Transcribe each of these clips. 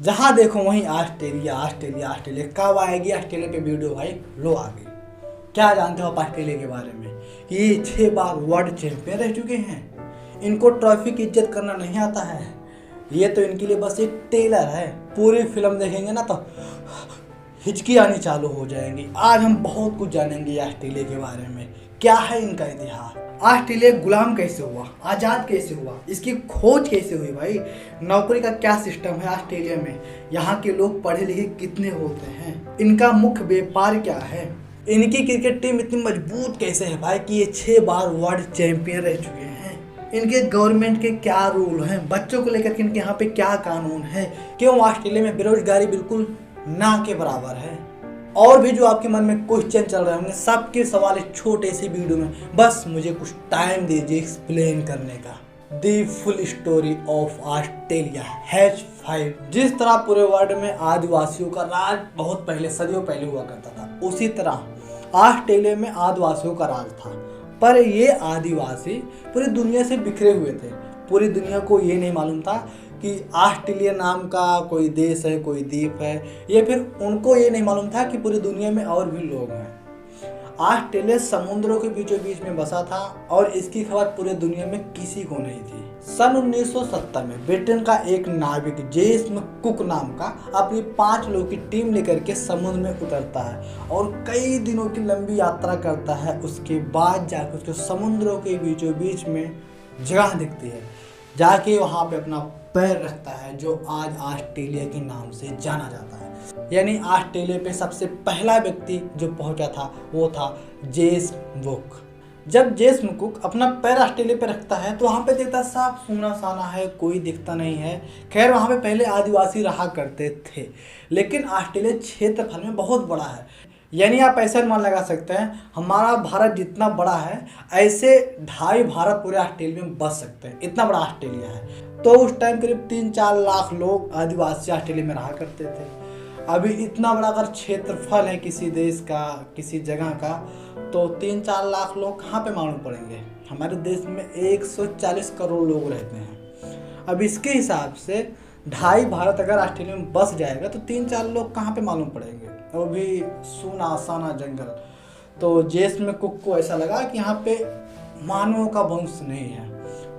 जहाँ देखो वहीं ऑस्ट्रेलिया ऑस्ट्रेलिया ऑस्ट्रेलिया। कब आएगी ऑस्ट्रेलिया पे वीडियो भाई? लो आ गई। क्या जानते हो आप ऑस्ट्रेलिया के बारे में? ये 6 बार वर्ल्ड चैंपियन रह चुके हैं। इनको ट्रॉफी की इज्जत करना नहीं आता है। ये तो इनके लिए बस एक टेलर है। पूरी फिल्म देखेंगे ना तो हिचकी आनी चालू हो जाएंगी। आज हम बहुत कुछ जानेंगे ऑस्ट्रेलिया के बारे में। क्या है इनका इतिहास, ऑस्ट्रेलिया गुलाम कैसे हुआ, आज़ाद कैसे हुआ, इसकी खोज कैसे हुई भाई, नौकरी का क्या सिस्टम है ऑस्ट्रेलिया में, यहाँ के लोग पढ़े लिखे कितने होते हैं, इनका मुख्य व्यापार क्या है, इनकी क्रिकेट टीम इतनी मजबूत कैसे है भाई कि ये 6 बार वर्ल्ड चैंपियन रह चुके हैं, इनके गवर्नमेंट के क्या रूल हैं, बच्चों को लेकर के इनके यहाँ पे क्या कानून है, क्यों ऑस्ट्रेलिया में बेरोजगारी बिल्कुल ना के बराबर है। और भी जो आपके मन में क्वेश्चन चल रहे होंगे, सबके सवाल इस छोटे से वीडियो में, बस मुझे कुछ टाइम दीजिए एक्सप्लेन करने का। The full story of Australia H5। जिस तरह पूरे वर्ल्ड में आदिवासियों का राज बहुत पहले, सदियों पहले हुआ करता था, उसी तरह ऑस्ट्रेलिया में आदिवासियों का राज था। पर ये आदिवासी पूरी दुनिया से बिखरे हुए थे। पूरी दुनिया को ये नहीं मालूम था कि ऑस्ट्रेलिया नाम का कोई देश है, कोई द्वीप है, या फिर उनको ये नहीं मालूम था कि पूरी दुनिया में और भी लोग हैं। ऑस्ट्रेलिया समुद्रों के बीचों बीच में बसा था और इसकी खबर पूरी दुनिया में किसी को नहीं थी। सन 1970 में ब्रिटेन का एक नाविक जेम्स कुक नाम का अपनी 5 लोगों की टीम लेकर के समुद्र में उतरता है और कई दिनों की लंबी यात्रा करता है। उसके बाद जाकर उसको समुद्रों के बीचों बीच में जगह दिखती है, जाके वहाँ पे अपना पैर रखता है, जो आज ऑस्ट्रेलिया के नाम से जाना जाता है। यानी ऑस्ट्रेलिया पे सबसे पहला व्यक्ति जो पहुंचा था वो था जेम्स कुक। जब जेम्स कुक अपना पैर ऑस्ट्रेलिया पे रखता है तो वहाँ पे देखता साफ सूना साना है, कोई दिखता नहीं है। खैर वहाँ पे पहले आदिवासी रहा करते थे, लेकिन ऑस्ट्रेलिया क्षेत्रफल में बहुत बड़ा है। यानी आप ऐसा अनुमान लगा सकते हैं, हमारा भारत जितना बड़ा है ऐसे 2.5 भारत पूरे ऑस्ट्रेलिया में बस सकते हैं, इतना बड़ा ऑस्ट्रेलिया है। तो उस टाइम करीब 3-4 लाख लोग आदिवासी ऑस्ट्रेलिया में रहा करते थे। अभी इतना बड़ा अगर क्षेत्रफल है किसी देश का, किसी जगह का, तो 3-4 लाख लोग कहाँ पे मालूम पड़ेंगे। हमारे देश में 140 करोड़ लोग रहते हैं। अब इसके हिसाब से 2.5 भारत अगर ऑस्ट्रेलिया में बस जाएगा तो 3-4 लोग कहाँ पे मालूम पड़ेंगे, वो भी सूना साना जंगल। तो जेम्स कुक को ऐसा लगा कि यहाँ पे मानवों का वंश नहीं है।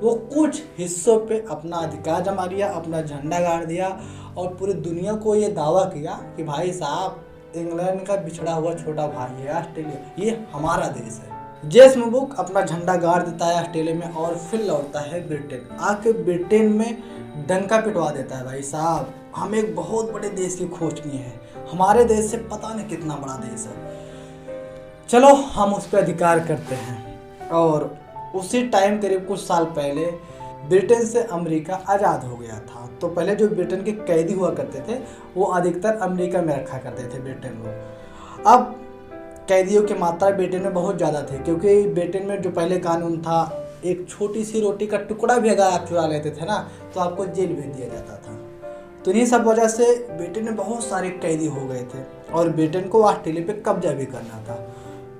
वो कुछ हिस्सों पे अपना अधिकार जमा लिया, अपना झंडा गाड़ दिया और पूरी दुनिया को ये दावा किया कि भाई साहब, इंग्लैंड का बिछड़ा हुआ छोटा भाई है ऑस्ट्रेलिया, ये हमारा देश है। जेम्स कुक अपना झंडा गाड़ देता है ऑस्ट्रेलिया में और फिर लौटता है ब्रिटेन। आके ब्रिटेन में डंका पिटवा देता है, भाई साहब हम एक बहुत बड़े देश की खोज किए हैं, हमारे देश से पता नहीं कितना बड़ा देश है, चलो हम उस पर अधिकार करते हैं। और उसी टाइम करीब कुछ साल पहले ब्रिटेन से अमेरिका आज़ाद हो गया था। तो पहले जो ब्रिटेन के कैदी हुआ करते थे वो अधिकतर अमेरिका में रखा करते थे ब्रिटेन को। अब कैदियों की मात्रा ब्रिटेन में बहुत ज़्यादा थी, क्योंकि ब्रिटेन में जो पहले कानून था, एक छोटी सी रोटी का टुकड़ा भी अगर आप चुरा लेते थे ना तो आपको जेल भेज दिया जाता था। तो इन्हीं सब वजह से ब्रिटेन में बहुत सारे कैदी हो गए थे और ब्रिटेन को ऑस्ट्रेलिया पे कब्जा भी करना था।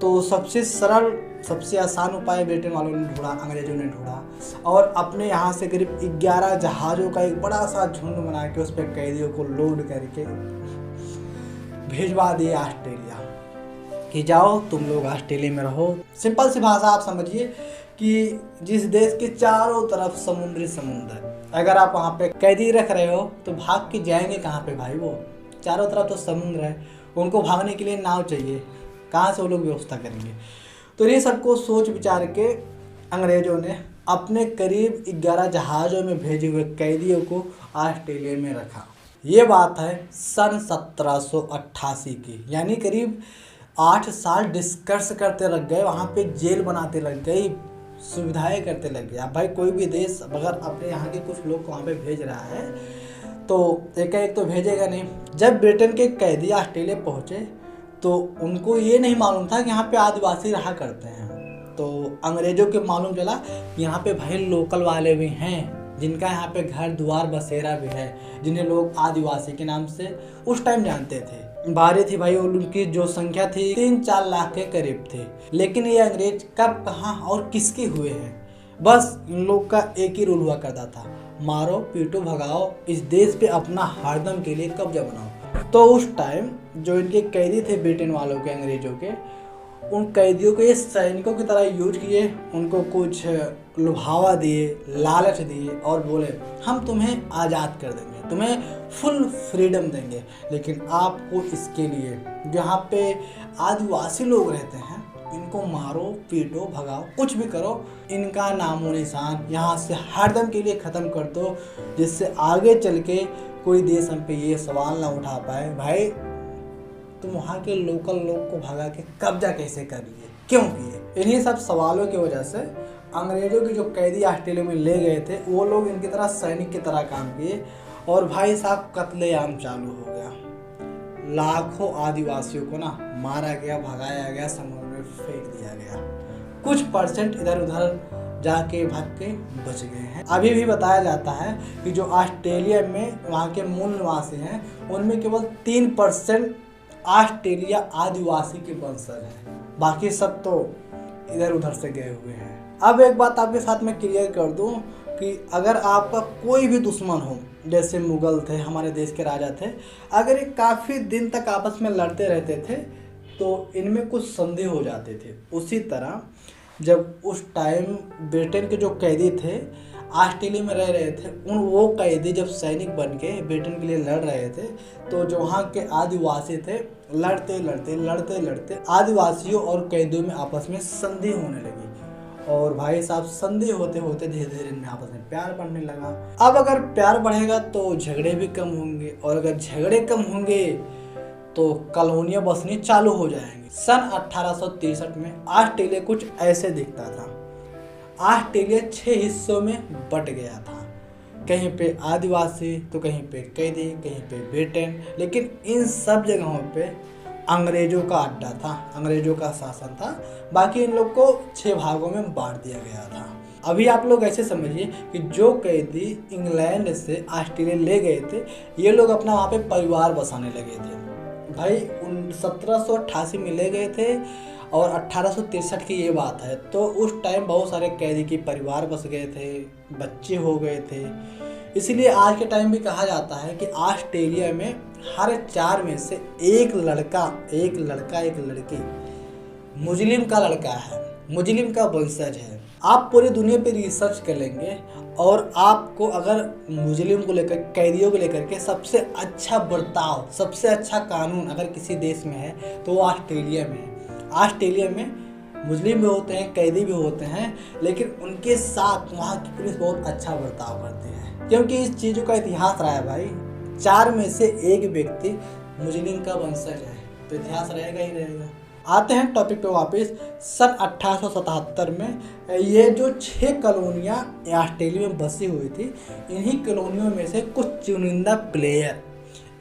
तो सबसे सरल, सबसे आसान उपाय ब्रिटेन वालों ने ढूंढा, अंग्रेजों ने ढूंढा और अपने यहाँ से करीब 11 जहाज़ों का एक बड़ा सा झुंड बना के उस पर कैदियों को लोड करके भेजवा दिए ऑस्ट्रेलिया कि जाओ तुम लोग ऑस्ट्रेलिया में रहो। सिंपल सी भाषा आप समझिए कि जिस देश के चारों तरफ समुद्र है, अगर आप वहाँ पे कैदी रख रहे हो तो भाग के जाएंगे कहाँ पे भाई? वो चारों तरफ तो समुद्र है, उनको भागने के लिए नाव चाहिए, कहाँ से वो लोग व्यवस्था करेंगे? तो ये सबको सोच विचार के अंग्रेजों ने अपने करीब 11 जहाज़ों में भेजे हुए कैदियों को ऑस्ट्रेलिया में रखा। ये बात है सन 1788 की, यानी करीब 8 साल डिस्कस करते लग गए, वहाँ पे जेल बनाते लग गए, सुविधाएं करते लग गए। अब भाई कोई भी देश अगर अपने यहाँ के कुछ लोग को वहाँ पे भेज रहा है तो एक तो भेजेगा नहीं। जब ब्रिटेन के कैदी ऑस्ट्रेलिया पहुँचे तो उनको ये नहीं मालूम था कि यहाँ पे आदिवासी रहा करते हैं। तो अंग्रेजों के मालूम चला कि यहाँ पे भाई लोकल वाले भी हैं, जिनका यहाँ पे घर द्वार बसेरा भी है, जिन्हें लोग आदिवासी के नाम से उस टाइम जानते थे। बारी थी भाई, उनकी जो संख्या थी 3-4 लाख के करीब थे। लेकिन ये अंग्रेज कब, कहाँ और किसके हुए हैं, बस इन लोग का एक ही रूल हुआ करता था, मारो पीटो भगाओ, इस देश पे अपना हरदम के लिए कब्जा बनाओ। तो उस टाइम जो इनके कैदी थे ब्रिटेन वालों के, अंग्रेजों के, उन कैदियों को ये सैनिकों की तरह यूज किए, उनको कुछ लुभावा दिए, लालच दिए और बोले हम तुम्हें आज़ाद कर देंगे, तुम्हें फुल फ्रीडम देंगे, लेकिन आपको इसके लिए जहाँ पे आदिवासी लोग रहते हैं इनको मारो पीटो भगाओ, कुछ भी करो, इनका नामो निशान यहाँ से हरदम के लिए ख़त्म कर दो, जिससे आगे चल के कोई देश हम पे ये सवाल ना उठा पाए भाई तुम वहाँ के लोकल लोग को भगा के कब्जा कैसे कर लिए, क्यों किए। इन्हीं सब सवालों की वजह से अंग्रेजों के जो कैदी ऑस्ट्रेलिया में ले गए थे वो लोग इनकी तरह सैनिक की तरह काम किए और भाई साहब कत्लेआम चालू हो गया। लाखों आदिवासियों को ना मारा गया, भगाया गया, समुद्र में फेंक दिया गया। कुछ परसेंट इधर उधर जाके भाग के बच गए हैं। अभी भी बताया जाता है कि जो ऑस्ट्रेलिया में वहाँ के मूल निवासी हैं उनमें केवल 3% ऑस्ट्रेलिया आदिवासी के वंशज हैं, बाकी सब तो इधर उधर से गए हुए हैं। अब एक बात आपके साथ मैं क्लियर कर दूं कि अगर आपका कोई भी दुश्मन हो, जैसे मुगल थे, हमारे देश के राजा थे, अगर ये काफ़ी दिन तक आपस में लड़ते रहते थे तो इनमें कुछ संदेह हो जाते थे। उसी तरह जब उस टाइम ब्रिटेन के जो कैदी थे ऑस्ट्रेलिया में रह रहे थे, वो कैदी जब सैनिक बन के ब्रिटेन के लिए लड़ रहे थे तो जो वहाँ के आदिवासी थे लड़ते लड़ते आदिवासियों और कैदियों में आपस में संधि होने लगी और भाई साहब संधि होते होते धीरे धीरे इनमें आपस में प्यार बढ़ने लगा। अब अगर प्यार बढ़ेगा तो झगड़े भी कम होंगे और अगर झगड़े कम होंगे तो कॉलोनियाँ बसनी चालू हो जाएंगी। सन 1863 में ऑस्ट्रेलिया कुछ ऐसे दिखता था। ऑस्ट्रेलिया 6 हिस्सों में बट गया था, कहीं पे आदिवासी तो कहीं पे कैदी, कहीं पे ब्रिटेन, लेकिन इन सब जगहों पे अंग्रेजों का अड्डा था, अंग्रेजों का शासन था। बाकी इन लोग को 6 भागों में बांट दिया गया था। अभी आप लोग ऐसे समझिए कि जो कैदी इंग्लैंड से ऑस्ट्रेलिया ले गए थे ये लोग अपना वहाँ पे परिवार बसाने लगे थे। भाई 1788 में ले गए थे और 1863 की ये बात है, तो उस टाइम बहुत सारे कैदी के परिवार बस गए थे, बच्चे हो गए थे। इसलिए आज के टाइम भी कहा जाता है कि ऑस्ट्रेलिया में हर 4 में से एक लड़का एक लड़की मुस्लिम का लड़का है, मुस्लिम का वंशज है। आप पूरी दुनिया पे रिसर्च कर लेंगे और आपको अगर मुस्लिम को लेकर, कैदियों को लेकर के सबसे अच्छा बर्ताव, सबसे अच्छा कानून अगर किसी देश में है तो वो ऑस्ट्रेलिया में है। ऑस्ट्रेलिया में मुस्लिम भी होते हैं, कैदी भी होते हैं, लेकिन उनके साथ वहाँ की पुलिस बहुत अच्छा बर्ताव करती है, क्योंकि इस चीज़ों का इतिहास रहा है भाई। 4 में से एक व्यक्ति मुस्लिम का वंशज है तो इतिहास रहेगा ही रहेगा। आते हैं टॉपिक पे वापस। सन 1877 में ये जो 6 कॉलोनियाँ ऑस्ट्रेलिया में बसी हुई थी, इन्हीं कॉलोनियों में से कुछ चुनिंदा प्लेयर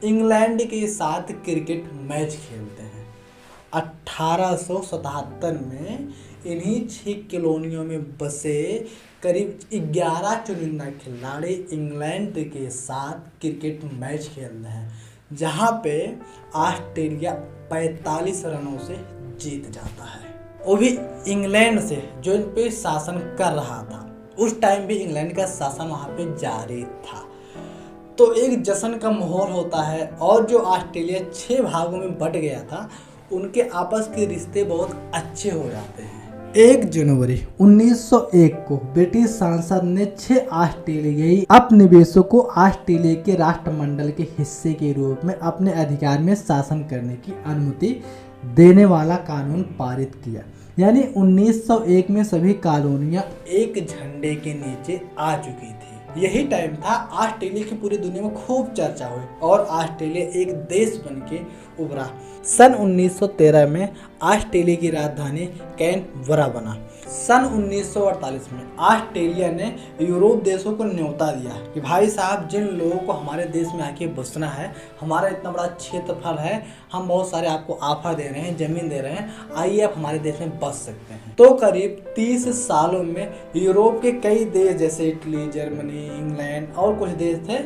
इंग्लैंड के साथ क्रिकेट मैच खेलते हैं। 1877 में इन्हीं 6 कॉलोनियों में बसे करीब 11 चुनिंदा खिलाड़ी इंग्लैंड के साथ क्रिकेट मैच खेल रहे हैं, जहां पे ऑस्ट्रेलिया 45 रनों से जीत जाता है, वो भी इंग्लैंड से जो इन पे शासन कर रहा था। उस टाइम भी इंग्लैंड का शासन वहाँ पे जारी था, तो एक जश्न का माहौल होता है। और जो ऑस्ट्रेलिया 6 भागों में बट गया था उनके आपस के रिश्ते बहुत अच्छे हो जाते हैं। 1 जनवरी 1901 को ब्रिटिश सांसद ने 6 ऑस्ट्रेलियाई उपनिवेशों को ऑस्ट्रेलिया के राष्ट्रमंडल के हिस्से के रूप में अपने अधिकार में शासन करने की अनुमति देने वाला कानून पारित किया। यानी 1901 में सभी कॉलोनियां एक झंडे के नीचे आ चुकी थी। यही टाइम था ऑस्ट्रेलिया की पूरी दुनिया में खूब चर्चा हुई और ऑस्ट्रेलिया एक देश बनके उभरा। सन 1913 में ऑस्ट्रेलिया की राजधानी कैनबरा बना। सन 1948 में ऑस्ट्रेलिया ने यूरोप देशों को न्योता दिया कि भाई साहब जिन लोगों को हमारे देश में आके बसना है, हमारा इतना बड़ा क्षेत्रफल है, हम बहुत सारे आपको ऑफर दे रहे हैं, ज़मीन दे रहे हैं, आइए आप हमारे देश में बस सकते हैं। तो करीब 30 सालों में यूरोप के कई देश जैसे इटली, जर्मनी, इंग्लैंड और कुछ देश थे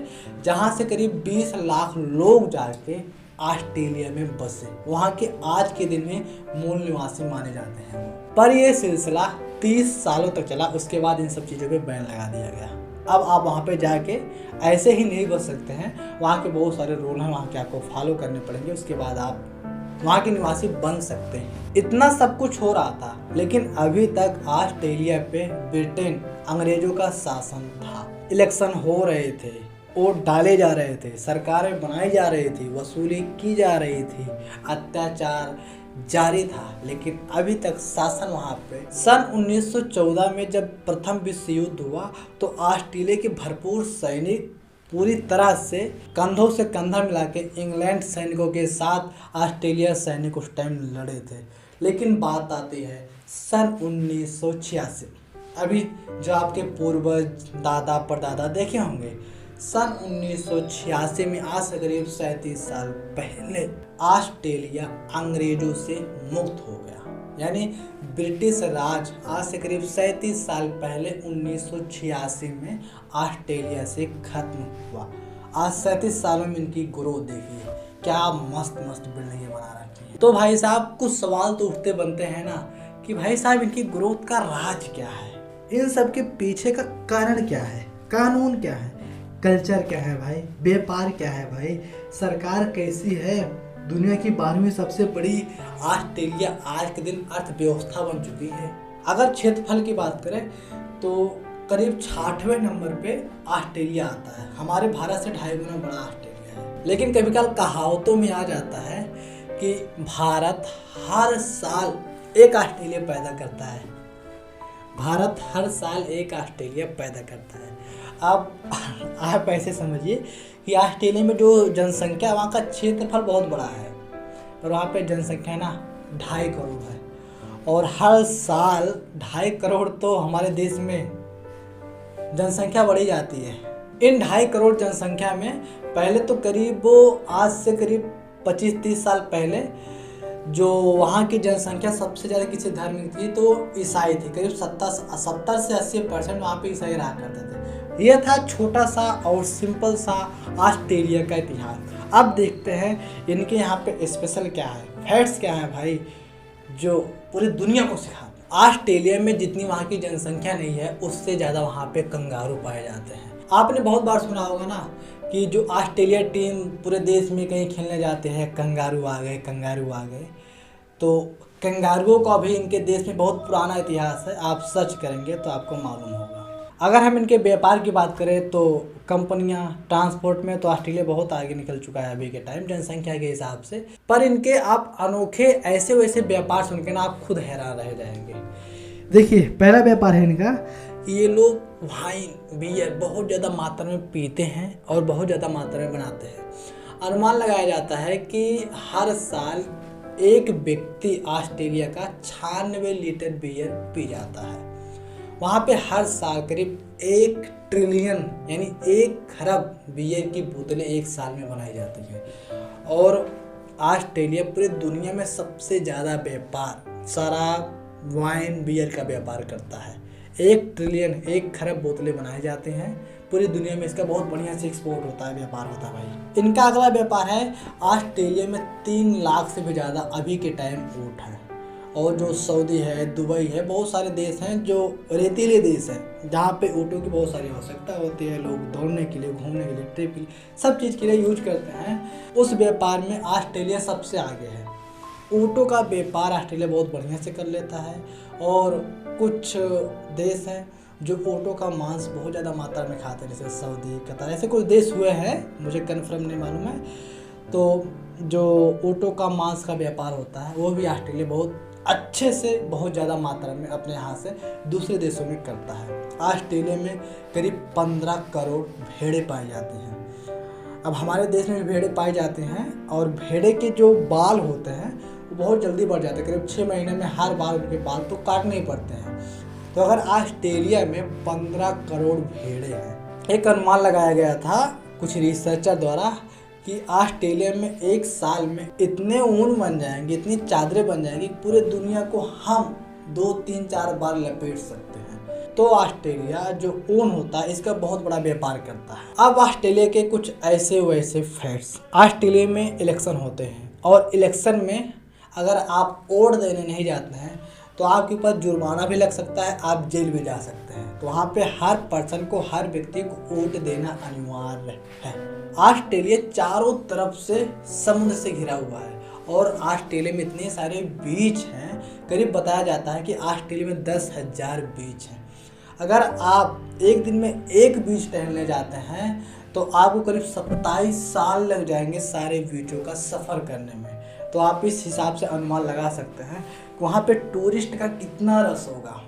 जहाँ से करीब 20 लाख लोग जाके ऑस्ट्रेलिया में बसे। वहाँ के आज के दिन में मूल निवासी माने जाते हैं। पर यह सिलसिला 30 सालों तक चला, उसके बाद इन सब चीज़ों पे बैन लगा दिया गया। अब आप वहाँ पे जाके ऐसे ही नहीं बच सकते हैं, वहाँ के बहुत सारे रूल हैं, वहाँ के आपको फॉलो करने पड़ेंगे, उसके बाद आप वहाँ के निवासी बन सकते हैं। इतना सब कुछ हो रहा था, लेकिन अभी तक ऑस्ट्रेलिया पे ब्रिटेन अंग्रेजों का शासन था। इलेक्शन हो रहे थे, वोट डाले जा रहे थे, सरकारें बनाई जा रही थी, वसूली की जा रही थी, अत्याचार जारी था, लेकिन अभी तक शासन वहाँ पे। सन 1914 में जब प्रथम विश्व युद्ध हुआ तो ऑस्ट्रेलिया के भरपूर सैनिक पूरी तरह से कंधों से कंधा मिला के इंग्लैंड सैनिकों के साथ ऑस्ट्रेलिया सैनिक उस टाइम लड़े थे। लेकिन बात आती है सन 1986, अभी जो आपके पूर्वज दादा परदादा देखे होंगे, सन 1986 में आज से करीब 37 साल पहले ऑस्ट्रेलिया अंग्रेजों से मुक्त हो गया। यानी ब्रिटिश राज आज से करीब 37 साल पहले 1986 में ऑस्ट्रेलिया से खत्म हुआ। आज 37 सालों में इनकी ग्रोथ देखिए, क्या मस्त मस्त बिल्डिंगें बना रखी है। तो भाई साहब कुछ सवाल तो उठते बनते हैं ना कि भाई साहब इनकी ग्रोथ का राज क्या है, इन सब के पीछे का कारण क्या है, कानून क्या है, कल्चर क्या है भाई, व्यापार क्या है भाई, सरकार कैसी है। दुनिया की 12वीं सबसे बड़ी ऑस्ट्रेलिया आज के दिन अर्थव्यवस्था बन चुकी है। अगर क्षेत्रफल की बात करें तो करीब 66वें नंबर पे ऑस्ट्रेलिया आता है। हमारे भारत से 2.5 गुना बड़ा ऑस्ट्रेलिया है। लेकिन कभी कभी कहावतों में आ जाता है कि भारत हर साल एक ऑस्ट्रेलिया पैदा करता है, भारत हर साल एक ऑस्ट्रेलिया पैदा करता है। अब आप ऐसे समझिए कि ऑस्ट्रेलिया में जो जनसंख्या, वहाँ का क्षेत्रफल बहुत बड़ा है, पर वहाँ पे जनसंख्या ना 2.5 करोड़ है, और हर साल 2.5 करोड़ तो हमारे देश में जनसंख्या बढ़ी जाती है। इन 2.5 करोड़ जनसंख्या में पहले तो करीब आज से करीब 25-30 साल पहले जो वहाँ की जनसंख्या सबसे ज़्यादा किसी धर्म की थी तो ईसाई थी। करीब 70 से 80% वहाँ पे ईसाई रहा करते थे। यह था छोटा सा और सिंपल सा ऑस्ट्रेलिया का इतिहास। अब देखते हैं इनके यहाँ पे स्पेशल क्या है, फैक्ट्स क्या है भाई, जो पूरी दुनिया को सिखाते हैं। ऑस्ट्रेलिया में जितनी वहाँ की जनसंख्या नहीं है उससे ज़्यादा वहाँ पे कंगारू पाए जाते हैं। आपने बहुत बार सुना होगा ना कि जो ऑस्ट्रेलिया टीम पूरे देश में कहीं खेलने जाते हैं, कंगारू आ गए, कंगारू आ गए। तो कंगारुओं का भी इनके देश में बहुत पुराना इतिहास है, आप सर्च करेंगे तो आपको मालूम होगा। अगर हम इनके व्यापार की बात करें तो कंपनियां, ट्रांसपोर्ट में तो ऑस्ट्रेलिया बहुत आगे निकल चुका है अभी के टाइम जनसंख्या के हिसाब से। पर इनके आप अनोखे ऐसे वैसे व्यापार सुन के ना आप खुद हैरान रह जाएंगे। देखिए पहला व्यापार है इनका, ये लोग वाइन, बियर बहुत ज़्यादा मात्रा में पीते हैं और बहुत ज़्यादा मात्रा में बनाते हैं। अनुमान लगाया जाता है कि हर साल एक व्यक्ति ऑस्ट्रेलिया का 96 लीटर बियर पी जाता है। वहाँ पे हर साल करीब 1 ट्रिलियन यानी 1 खरब बियर की बोतलें एक साल में बनाई जाती हैं। और ऑस्ट्रेलिया पूरी दुनिया में सबसे ज़्यादा व्यापार शराब, वाइन, बियर का व्यापार करता है। 1 ट्रिलियन 1 खरब बोतलें बनाए जाते हैं पूरी दुनिया में। इसका बहुत बढ़िया से एक्सपोर्ट होता है, व्यापार होता है भाई। इनका अगला व्यापार है, ऑस्ट्रेलिया में 3 लाख से भी ज़्यादा अभी के टाइम ऊँट है। और जो सऊदी है, दुबई है, बहुत सारे देश हैं जो रेतीले देश हैं जहाँ पे ऊँटों की बहुत सारी आवश्यकता होती है। लोग दौड़ने के लिए, घूमने के लिए, ट्रिप के लिए, सब चीज़ के लिए यूज करते हैं। उस व्यापार में ऑस्ट्रेलिया सबसे आगे है। ऊँटों का व्यापार ऑस्ट्रेलिया बहुत बढ़िया से कर लेता है। और कुछ देश हैं जो ऊँटों का मांस बहुत ज़्यादा मात्रा में खाते हैं, जैसे सऊदी, कतर, ऐसे कुछ देश हुए हैं, मुझे कन्फर्म नहीं मालूम है। तो जो ऊँटों का मांस का व्यापार होता है वो भी ऑस्ट्रेलिया बहुत अच्छे से, बहुत ज़्यादा मात्रा में अपने यहाँ से दूसरे देशों में करता है। ऑस्ट्रेलिया में करीब 15 करोड़ भेड़ें पाई जाती हैं। अब हमारे देश में भी भेड़ें पाई जाती हैं और भेड़े के जो बाल होते हैं वो बहुत जल्दी बढ़ जाते हैं। करीब 6 महीने में हर बार उनके बाल तो काटने ही पड़ते हैं। तो अगर ऑस्ट्रेलिया में 15 करोड़ भेड़ें हैं, एक अनुमान लगाया गया था कुछ रिसर्चर द्वारा कि ऑस्ट्रेलिया में एक साल में इतने ऊन बन जाएंगे, इतनी चादरें बन जाएंगी, पूरे दुनिया को हम 2, 3, 4 बार लपेट सकते हैं। तो ऑस्ट्रेलिया जो ऊन होता है इसका बहुत बड़ा व्यापार करता है। अब ऑस्ट्रेलिया के कुछ ऐसे वैसे फैक्ट्स। ऑस्ट्रेलिया में इलेक्शन होते हैं और इलेक्शन में अगर आप वोट देने नहीं जाते हैं तो आपके ऊपर जुर्माना भी लग सकता है, आप जेल भी जा सकते हैं। तो वहाँ पे हर पर्सन को, हर व्यक्ति को वोट देना अनिवार्य है। ऑस्ट्रेलिया चारों तरफ से समुद्र से घिरा हुआ है और ऑस्ट्रेलिया में इतने सारे बीच हैं, करीब बताया जाता है कि ऑस्ट्रेलिया में 10,000 बीच हैं। अगर आप एक दिन में एक बीच टहलने जाते हैं तो आपको करीब 27 साल लग जाएंगे सारे बीचों का सफ़र करने में। तो आप इस हिसाब से अनुमान लगा सकते हैं कि वहाँ पे टूरिस्ट का कितना रस होगा।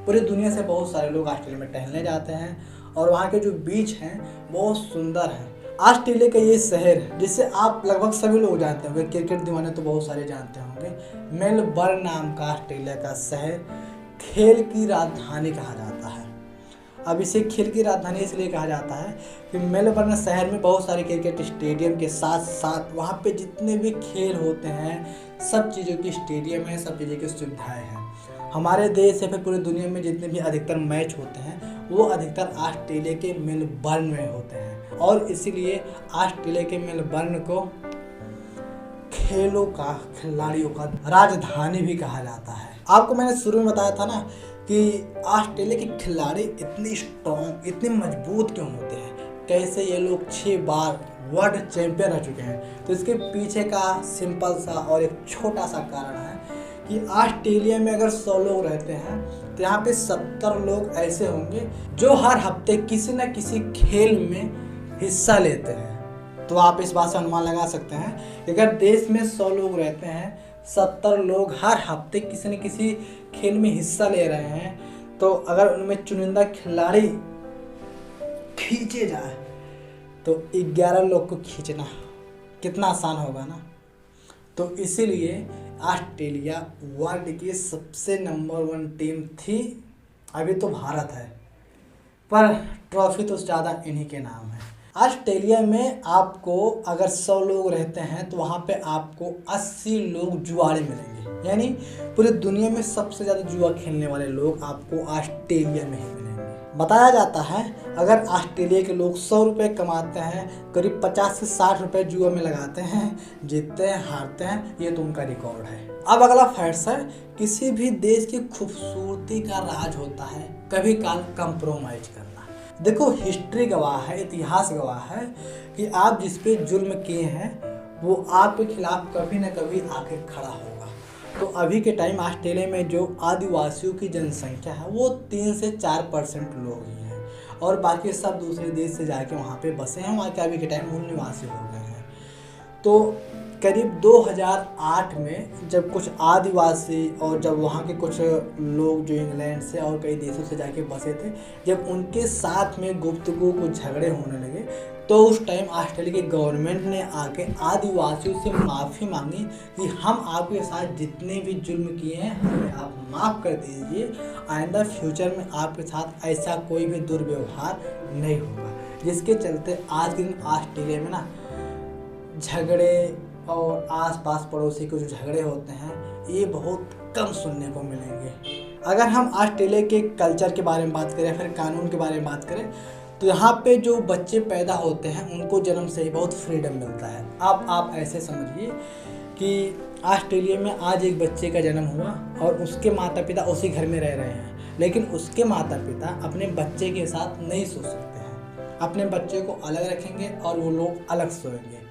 पूरी दुनिया से बहुत सारे लोग ऑस्ट्रेलिया में टहलने जाते हैं और वहाँ के जो बीच हैं बहुत सुंदर हैं। ऑस्ट्रेलिया का ये शहर जिसे आप लगभग सभी लोग जानते होंगे, क्रिकेट दीवाने तो बहुत सारे जानते होंगे, मेलबर्न नाम का ऑस्ट्रेलिया का शहर खेल की राजधानी कहा जाता है। अब इसे खेल की राजधानी इसलिए कहा जाता है कि मेलबर्न शहर में बहुत सारे क्रिकेट स्टेडियम के साथ साथ वहाँ पे जितने भी खेल होते हैं सब चीज़ों की स्टेडियम है, सब चीज़ों की सुविधाएं हैं। हमारे देश से फिर पूरी दुनिया में जितने भी अधिकतर मैच होते हैं वो अधिकतर ऑस्ट्रेलिया के मेलबर्न में होते हैं और इसीलिए ऑस्ट्रेलिया के मेलबर्न को खेलों का, खिलाड़ियों का राजधानी भी कहा जाता है। आपको मैंने शुरू में बताया था ना कि ऑस्ट्रेलिया के खिलाड़ी इतने स्ट्रॉन्ग, इतने मजबूत क्यों होते हैं, कैसे ये लोग 6 बार वर्ल्ड चैंपियन रह चुके हैं। तो इसके पीछे का सिंपल सा और एक छोटा सा कारण है कि ऑस्ट्रेलिया में अगर 100 लोग रहते हैं तो यहाँ पे 70 लोग ऐसे होंगे जो हर हफ्ते किसी न किसी खेल में हिस्सा लेते हैं। तो आप इस बात से अनुमान लगा सकते हैं कि अगर देश में 100 लोग रहते हैं, 70 लोग हर हफ्ते किसी न किसी खेल में हिस्सा ले रहे हैं, तो अगर उनमें चुनिंदा खिलाड़ी खींचे जाए तो 11 लोग को खींचना कितना आसान होगा ना। तो इसीलिए ऑस्ट्रेलिया वर्ल्ड की सबसे नंबर 1 टीम थी। अभी तो भारत है पर ट्रॉफी तो ज़्यादा इन्हीं के नाम है। ऑस्ट्रेलिया में आपको अगर 100 लोग रहते हैं तो वहाँ पे आपको 80 लोग जुआड़े मिलेंगे, यानी पूरी दुनिया में सबसे ज़्यादा जुआ खेलने वाले लोग आपको ऑस्ट्रेलिया में ही मिलेंगे। बताया जाता है अगर ऑस्ट्रेलिया के लोग 100 रुपये कमाते हैं, करीब 50 से 60 रुपये जुआ में लगाते हैं, जीतते हैं, हारते हैं, ये तो उनका रिकॉर्ड है। अब अगला फैक्ट है, किसी भी देश की खूबसूरती का राज होता है कभी काल कंप्रोमाइज करना। देखो हिस्ट्री गवाह है, इतिहास गवाह है कि आप जिस पे जुल्म किए हैं वो आपके खिलाफ कभी न कभी आके खड़ा होगा। तो अभी के टाइम ऑस्ट्रेलिया में जो आदिवासियों की जनसंख्या है वो 3 से 4% लोग ही हैं और बाकी सब दूसरे देश से जाके वहाँ पे बसे हैं, वहाँ के अभी के टाइम मूल निवासी हो गए हैं। तो करीब 2008 में जब कुछ आदिवासी और जब वहाँ के कुछ लोग जो इंग्लैंड से और कई देशों से जाके बसे थे, जब उनके साथ में गुफ्तगू कुछ झगड़े होने लगे तो उस टाइम ऑस्ट्रेलिया की गवर्नमेंट ने आके आदिवासियों से माफ़ी मांगी कि हम आपके साथ जितने भी जुल्म किए हैं हमें आप माफ़ कर दीजिए, आइंदा फ्यूचर में आपके साथ ऐसा कोई भी दुर्व्यवहार नहीं होगा। जिसके चलते आज के दिन ऑस्ट्रेलिया में ना झगड़े और आसपास पड़ोसी के जो झगड़े होते हैं ये बहुत कम सुनने को मिलेंगे। अगर हम ऑस्ट्रेलिया के कल्चर के बारे में बात करें, फिर कानून के बारे में बात करें, तो यहाँ पे जो बच्चे पैदा होते हैं उनको जन्म से ही बहुत फ्रीडम मिलता है। अब आप ऐसे समझिए कि ऑस्ट्रेलिया में आज एक बच्चे का जन्म हुआ और उसके माता पिता उसी घर में रह रहे हैं, लेकिन उसके माता पिता अपने बच्चे के साथ नहीं सो सकते हैं, अपने बच्चे को अलग रखेंगे और वो लोग अलग सोएंगे।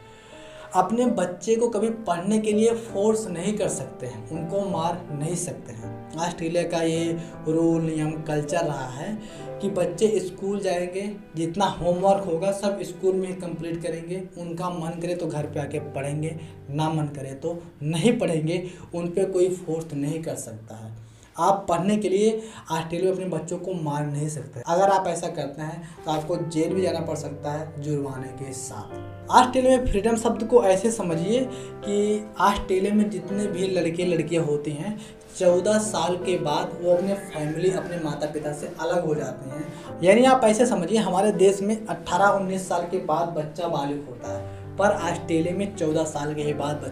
अपने बच्चे को कभी पढ़ने के लिए फोर्स नहीं कर सकते हैं, उनको मार नहीं सकते हैं। ऑस्ट्रेलिया का ये रूल, नियम, कल्चर रहा है कि बच्चे स्कूल जाएंगे, जितना होमवर्क होगा सब स्कूल में कंप्लीट करेंगे, उनका मन करे तो घर पे आके पढ़ेंगे, ना मन करे तो नहीं पढ़ेंगे, उन पे कोई फोर्स नहीं कर सकता है। आप पढ़ने के लिए ऑस्ट्रेलिया में अपने बच्चों को मार नहीं सकते। अगर आप ऐसा करते हैं तो आपको जेल भी जाना पड़ सकता है जुर्माने के साथ। ऑस्ट्रेलिया में फ्रीडम शब्द को ऐसे समझिए कि ऑस्ट्रेलिया में जितने भी लड़के लड़कियां होती हैं 14 साल के बाद वो अपने फैमिली, अपने माता पिता से अलग हो जाते हैं। यानी आप ऐसे समझिए हमारे देश में 18-19 साल के बाद बच्चा बालिग होता है, पर ऑस्ट्रेलिया में 14 साल के बाद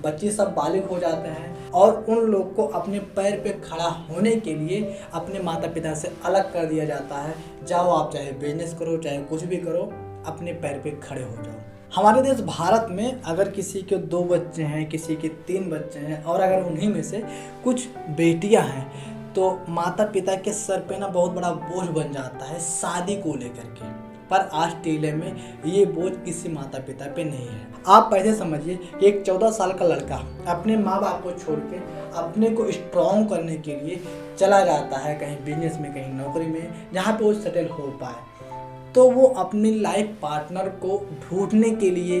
बच्चे सब बालिग हो जाते हैं और उन लोग को अपने पैर पे खड़ा होने के लिए अपने माता पिता से अलग कर दिया जाता है। जाओ आप चाहे बिजनेस करो, चाहे कुछ भी करो, अपने पैर पे खड़े हो जाओ। हमारे देश भारत में अगर किसी के 2 बच्चे हैं, किसी के 3 बच्चे हैं और अगर उन्हीं में से कुछ बेटियां हैं तो माता पिता के सर पे ना बहुत बड़ा बोझ बन जाता है शादी को लेकर के। पर ऑस्ट्रेलिया में ये बोझ किसी माता पिता पे नहीं है। आप पहले समझिए कि एक 14 साल का लड़का अपने माँ बाप को छोड़ के अपने को स्ट्रॉन्ग करने के लिए चला जाता है कहीं बिजनेस में, कहीं नौकरी में, जहाँ पे वो सेटल हो पाए, तो वो अपनी लाइफ पार्टनर को ढूंढने के लिए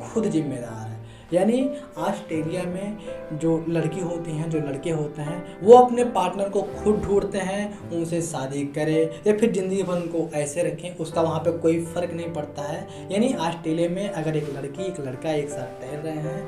खुद जिम्मेदार है। यानी ऑस्ट्रेलिया में जो लड़की होती हैं, जो लड़के होते हैं, वो अपने पार्टनर को खुद ढूंढते हैं, उनसे शादी करें या फिर ज़िंदगी भर उनको ऐसे रखें, उसका वहाँ पे कोई फ़र्क नहीं पड़ता है। यानी ऑस्ट्रेलिया में अगर एक लड़की एक लड़का एक साथ ठहर रहे हैं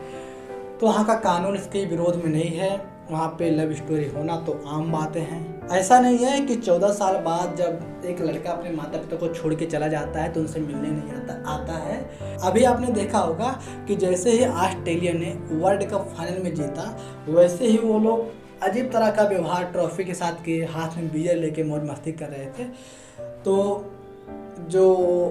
तो वहाँ का कानून इसके विरोध में नहीं है। वहाँ पे लव स्टोरी होना तो आम बातें हैं। ऐसा नहीं है कि 14 साल बाद जब एक लड़का अपने माता पिता को छोड़ के चला जाता है तो उनसे मिलने नहीं आता है। अभी आपने देखा होगा कि जैसे ही ऑस्ट्रेलिया ने वर्ल्ड कप फाइनल में जीता, वैसे ही वो लोग अजीब तरह का व्यवहार ट्रॉफी के साथ के हाथ में बियर लेके मौज मस्ती कर रहे थे। तो जो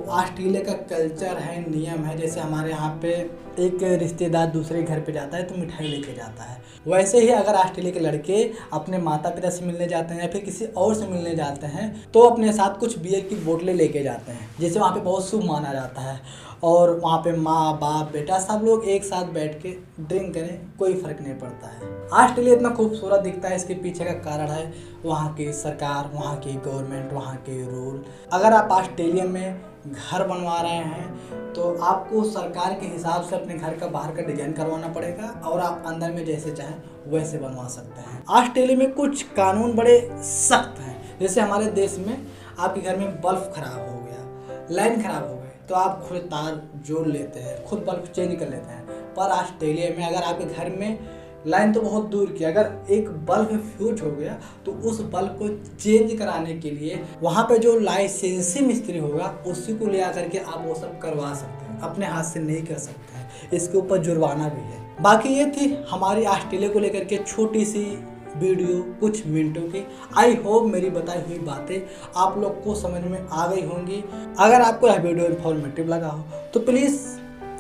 ऑस्ट्रेलिया का कल्चर है, नियम है, जैसे हमारे यहाँ पे एक रिश्तेदार दूसरे घर पे जाता है तो मिठाई लेके जाता है, वैसे ही अगर ऑस्ट्रेलिया के लड़के अपने माता पिता से मिलने जाते हैं या फिर किसी और से मिलने जाते हैं तो अपने साथ कुछ बियर की बोतलें लेके जाते हैं, जिसे वहाँ पे बहुत शुभ माना जाता है। और वहाँ पे माँ बाप बेटा सब लोग एक साथ बैठ के ड्रिंक करें, कोई फ़र्क नहीं पड़ता है। ऑस्ट्रेलिया इतना खूबसूरत दिखता है, इसके पीछे का कारण है वहाँ की सरकार, वहाँ की गवर्नमेंट, वहाँ के रूल। अगर आप ऑस्ट्रेलिया में घर बनवा रहे हैं तो आपको सरकार के हिसाब से अपने घर का बाहर का डिजाइन करवाना पड़ेगा और आप अंदर में जैसे चाहें वैसे बनवा सकते हैं। ऑस्ट्रेलिया में कुछ कानून बड़े सख्त हैं। जैसे हमारे देश में आपके घर में बल्ब खराब हो गया, लाइन खराब हो गई तो आप खुद तार जोड़ लेते हैं, खुद बल्ब चेंज कर लेते हैं। पर ऑस्ट्रेलिया में अगर आपके घर में लाइन तो बहुत दूर की, अगर एक बल्ब फ्यूज हो गया तो उस बल्ब को चेंज कराने के लिए वहाँ पे जो लाइसेंसी मिस्त्री होगा उसी को ले आकर के आप वो सब करवा सकते हैं, अपने हाथ से नहीं कर सकते हैं। इसके ऊपर जुर्माना भी है। बाकी ये थी हमारी ऑस्ट्रेलिया को लेकर के छोटी सी वीडियो, कुछ मिनटों की। आई होप मेरी बताई हुई बातें आप लोग को समझ में आ गई होंगी। अगर आपको यह वीडियो इन्फॉर्मेटिव लगा हो तो प्लीज़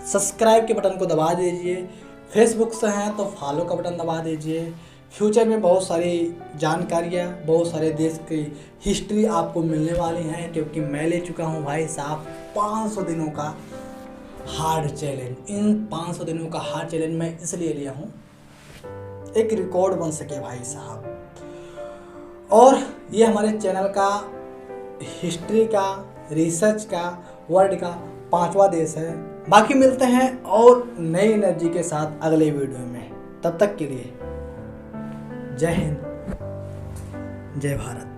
सब्सक्राइब के बटन को दबा दीजिए। फेसबुक से हैं तो फॉलो का बटन दबा दीजिए। फ्यूचर में बहुत सारी जानकारियाँ, बहुत सारे देश की हिस्ट्री आपको मिलने वाली हैं, क्योंकि मैं ले चुका हूँ भाई साहब 500 दिनों का हार्ड चैलेंज। इन 500 दिनों का हार्ड चैलेंज मैं इसलिए लिया हूँ एक रिकॉर्ड बन सके भाई साहब। और ये हमारे चैनल का हिस्ट्री का, रिसर्च का, वर्ल्ड का 5वां देश है। बाकी मिलते हैं और नई एनर्जी के साथ अगले वीडियो में। तब तक के लिए जय हिंद, जय भारत।